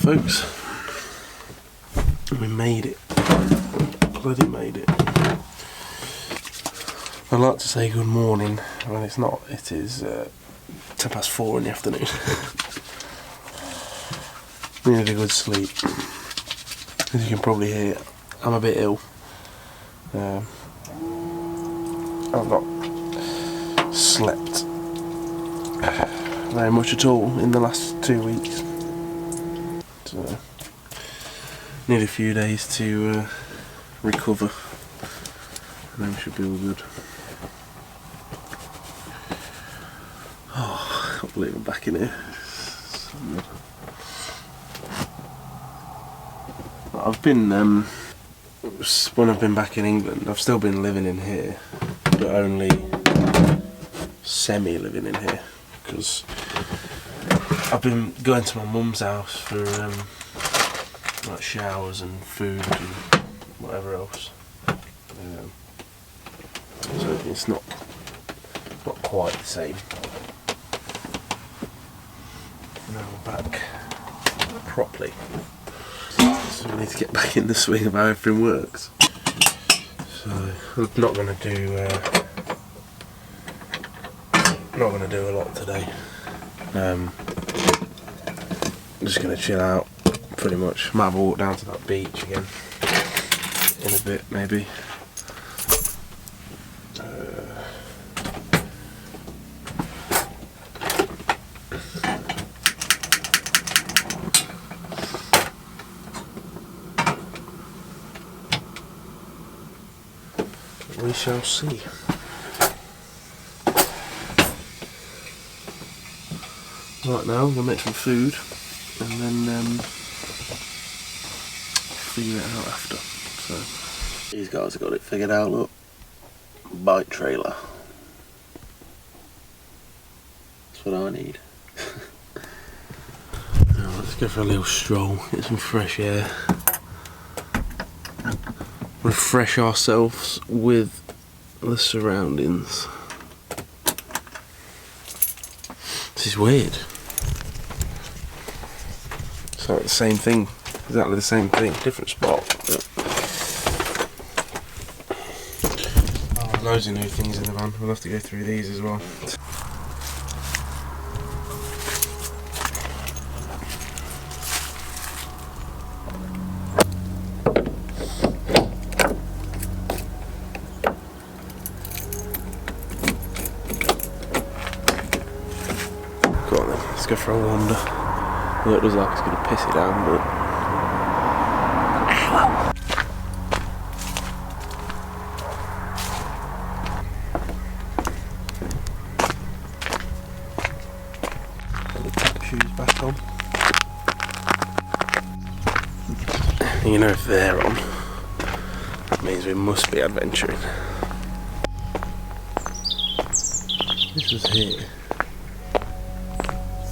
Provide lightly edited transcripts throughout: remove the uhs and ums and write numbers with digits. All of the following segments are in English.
folks. We made it. Bloody made it. I'd like to say good morning when it's not. It is 4:10 in the afternoon. Needed a good sleep. As you can probably hear, I'm a bit ill. I've not slept very much at all in the last 2 weeks. So, need a few days to recover, and then we should be all good. Oh, I can't believe I'm back in here. So good. I've been, when I've been back in England, I've still been living in here, but only semi-living in here, because I've been going to my mum's house for like showers and food and whatever else. So it's not quite the same. Now we're back properly. So we need to get back in the swing of how everything works. So I'm not going to do a lot today. I'm just going to chill out, pretty much. Might have a walk down to that beach again in a bit, maybe. We shall see. Right now, I'm going to make some food and then figure it out after. So these guys have got it figured out. Look, bike trailer. That's what I need. Now, let's go for a little stroll, get some fresh air. Refresh ourselves with the surroundings. This is weird. It's like the same thing, exactly the same thing, different spot. But loads of new things in the van. We'll have to go through these as well. Let's go for a wander. Well, it looks like it's going to piss it down, but put the tap shoes back on. You know, if they're on, that means we must be adventuring. This was here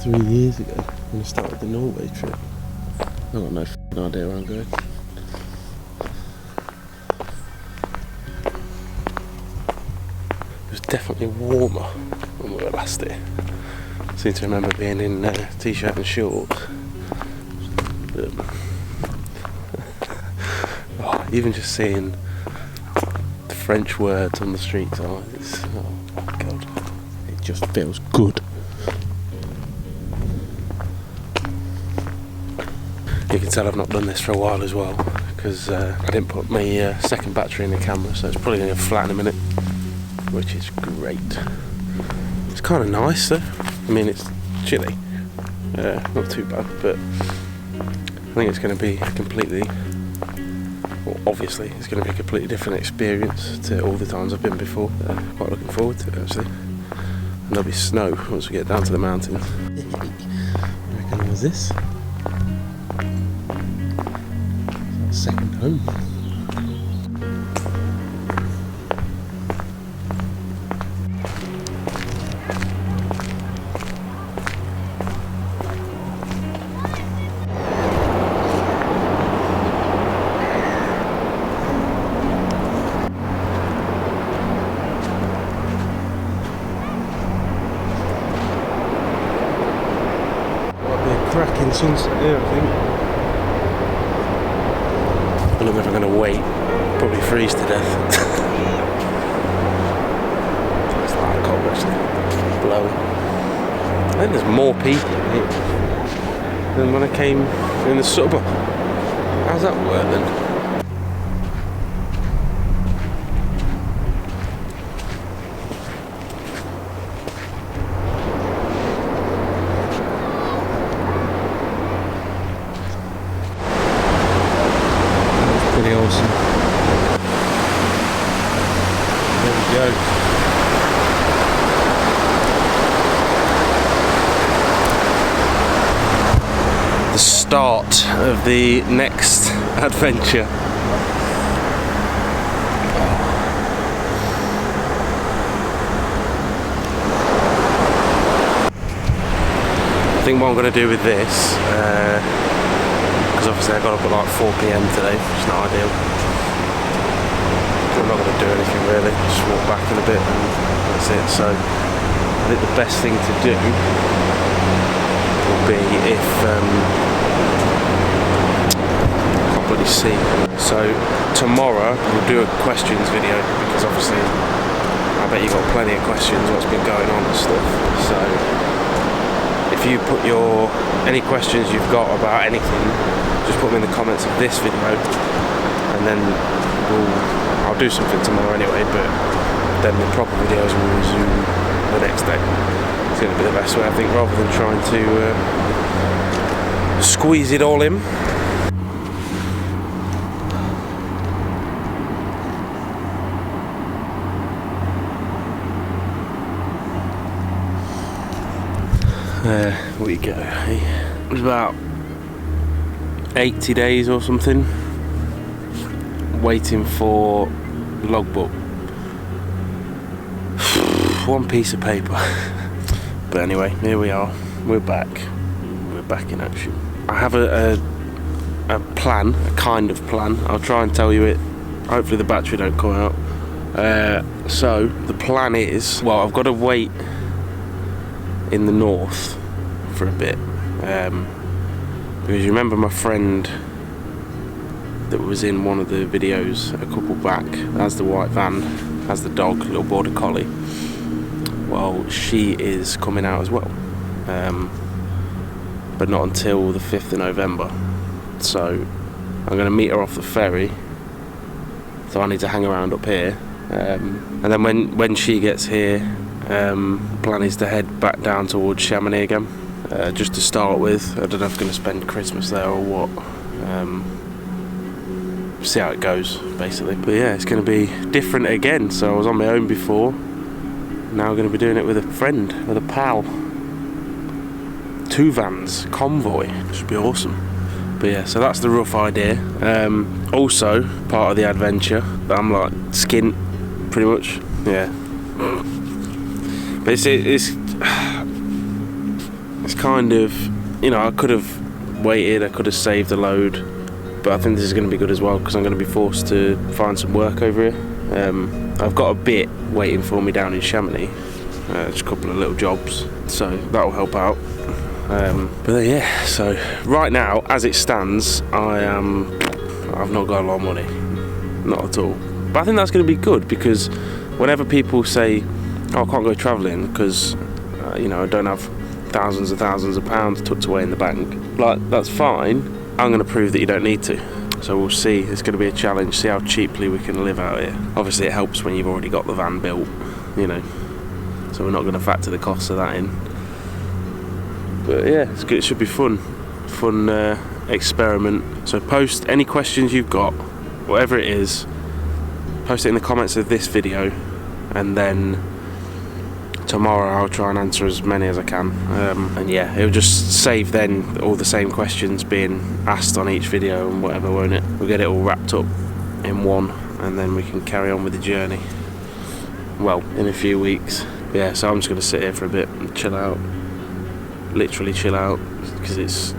3 years ago when I started the Norway trip. I've got no f***ing idea where I'm going. It was definitely warmer when we were last here. I seem to remember being in t-shirt and shorts. But, oh, even just seeing the French words on the street signs, oh my god, it just feels good. You can tell I've not done this for a while as well, because I didn't put my second battery in the camera, so it's probably going to flat in a minute, which is great. It's kind of nice though. I mean, it's chilly, not too bad, but I think it's going to be completely, well, obviously it's going to be a completely different experience to all the times I've been before. Quite looking forward to it actually. And there'll be snow once we get down to the mountains. I reckon it was this. Second home. Might be a cracking sunset here, I think. And I'm never going to wait, probably freeze to death. It's like cold actually, blowing. I think there's more people in it than when I came in the summer. How's that work then? Pretty awesome. There we go. The start of the next adventure. I think what I'm going to do with this, because obviously I got up at like 4 PM today, which is not ideal. I'm not going to do anything really, just walk back in a bit and that's it. So I think the best thing to do will be if I can't really see. So tomorrow we'll do a questions video, because obviously I bet you've got plenty of questions what's been going on and stuff. So if you put any questions you've got about anything, just put them in the comments of this video, and then I'll do something tomorrow anyway, but then the proper videos will resume the next day. It's going to be the best way, I think, rather than trying to squeeze it all in. There we go. It was about 80 days or something waiting for the logbook. One piece of paper. But anyway, here we are. We're back. We're back in action. I have a plan, a kind of plan. I'll try and tell you it. Hopefully the battery don't come out. So the plan is, well, I've got to wait in the north for a bit, because you remember my friend that was in one of the videos a couple back, has the white van, has the dog, little border collie. Well, she is coming out as well, but not until the 5th of November. So I'm going to meet her off the ferry, so I need to hang around up here, and then when she gets here, plan is to head back down towards Chamonix again, just to start with. I don't know if I'm going to spend Christmas there or what. See how it goes, basically. But yeah, it's going to be different again. So I was on my own before. Now I'm going to be doing it with a friend, with a pal. 2 vans, convoy. Should be awesome. But yeah, so that's the rough idea. Also, part of the adventure, that I'm like skint, pretty much. Yeah. But it's kind of, you know, I could have waited, I could have saved a load, but I think this is going to be good as well, because I'm going to be forced to find some work over here. I've got a bit waiting for me down in Chamonix, just a couple of little jobs, so that'll help out. But yeah, so right now, as it stands, I've not got a lot of money, not at all. But I think that's going to be good, because whenever people say, oh, I can't go travelling because you know, I don't have thousands and thousands of pounds tucked away in the bank, like, that's fine. I'm going to prove that you don't need to. So we'll see. It's going to be a challenge, see how cheaply we can live out here. Obviously it helps when you've already got the van built, you know, so we're not going to factor the cost of that in. But yeah, it's good. It should be fun experiment. So post any questions you've got, whatever it is, post it in the comments of this video, and then tomorrow I'll try and answer as many as I can, and yeah, it'll just save then all the same questions being asked on each video and whatever, won't it? We'll get it all wrapped up in one, and then we can carry on with the journey, well, in a few weeks. Yeah, so I'm just going to sit here for a bit and chill out, literally chill out, because it's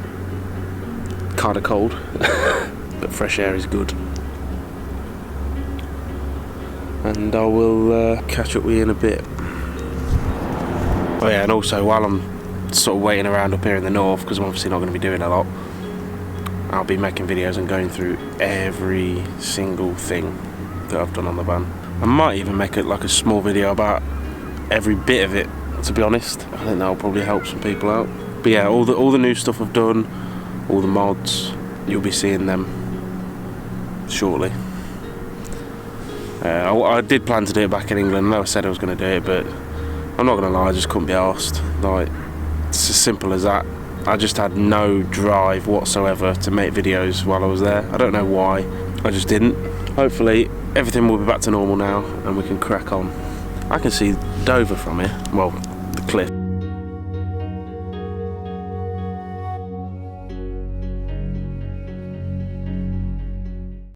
kind of cold, but fresh air is good. And I will catch up with you in a bit. Oh yeah, and also while I'm sort of waiting around up here in the north, because I'm obviously not going to be doing a lot, I'll be making videos and going through every single thing that I've done on the van. I might even make it like a small video about every bit of it, to be honest. I think that'll probably help some people out. But yeah, all the new stuff I've done, all the mods, you'll be seeing them shortly. I did plan to do it back in England. I know I said I was going to do it, but I'm not going to lie, I just couldn't be arsed. Like, it's as simple as that. I just had no drive whatsoever to make videos while I was there. I don't know why, I just didn't. Hopefully everything will be back to normal now and we can crack on. I can see Dover from here, well, the cliff.